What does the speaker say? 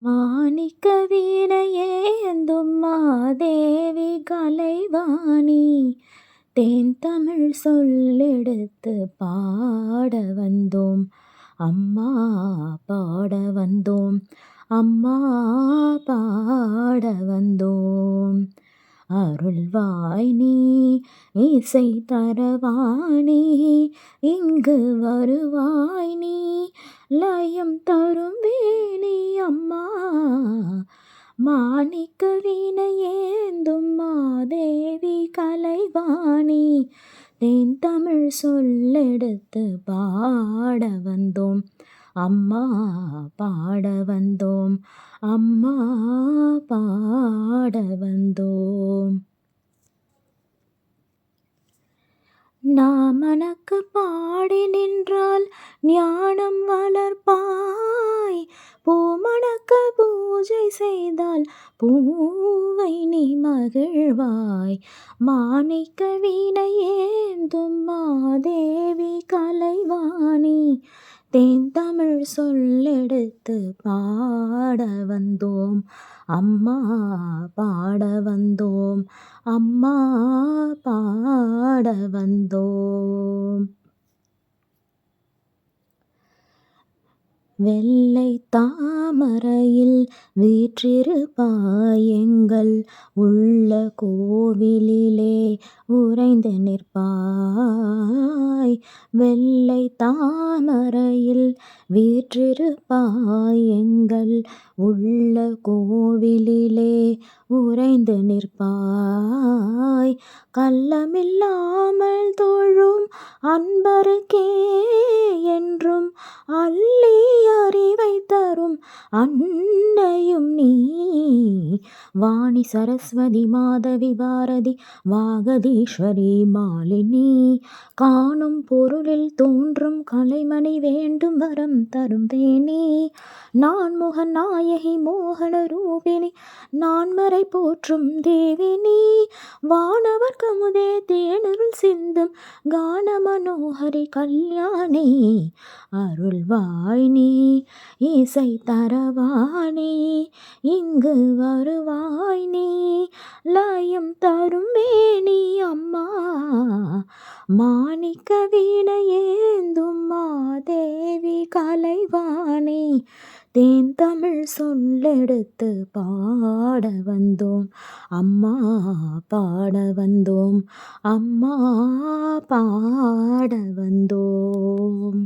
மாணிக்க வீணையேந்தும் மாதேவி கலைவாணி தேன் தமிழ் சொல்லெடுத்து பாட வந்தோம் அம்மா, பாட வந்தோம் அம்மா, பாட வந்தோம். அருள்வாய் நீ இசை தரவாணி, இங்கு வருவாய் நீ லயம் தரும் வேணி அம்மா. மாணிக்க வீணையேந்தும் மாதேவி கலைவாணி தேன் தமிழ் சொல்லெடுத்து பாட வந்தோம் அம்மா, பாட வந்தோம் அம்மா, பாட வந்தோம். நாமனக்கு பாடி நின்றால் ஞானம் வளர்ப்பாய், பூமணக்க பூஜை செய்தால் பூவை நீ மகிழ்வாய். மாணிக்க வீணையேந்தும் மாதேவி கலைவாணி தேன் தமிழ் சொல்லெடுத்து பாட வந்தோம் அம்மா, பாட வந்தோம் அம்மா, பாட வந்தோம். வெள்ளை தாமரையில் வீற்றிருப்பாய், எங்கள் உள்ள கோவிலிலே உறைந்து நிற்பாய். வெள்ளை தாமரையில் வீற்றிருப்பாய், எங்கள் உள்ள கோவிலிலே உறைந்து நிற்பாய். கள்ளமில்லாமல் தொழும் அன்பருக்கே என்றும் அள்ளி அறிவை தரும் அன்னையும் நீ. வாணி சரஸ்வதி மாதவி பாரதி வாகதீஸ்வரி மாலினி, காணும் பொருளில் தோன்றும் கலைமணி வேண்டும் வரம் தரும் வேணி. நான்முக நாயகி மோகன ரூபிணி நான்மறை போற்றும் தேவினி, வானவர் கமுதே தேனருள் சிந்தும் கான மனோஹரி கல்யாணி. அருள்வாய் நீ இசை தரவாணி, இங்கு வருவாய் நீ லயம் தரும் வேணி அம்மா. மாணிக்க வீணையேந்தும் மாதேவி கலைவாணி தேன் தமிழ் சொல்லெடுத்து பாட வந்தோம் அம்மா, பாட வந்தோம் அம்மா, பாட வந்தோம்.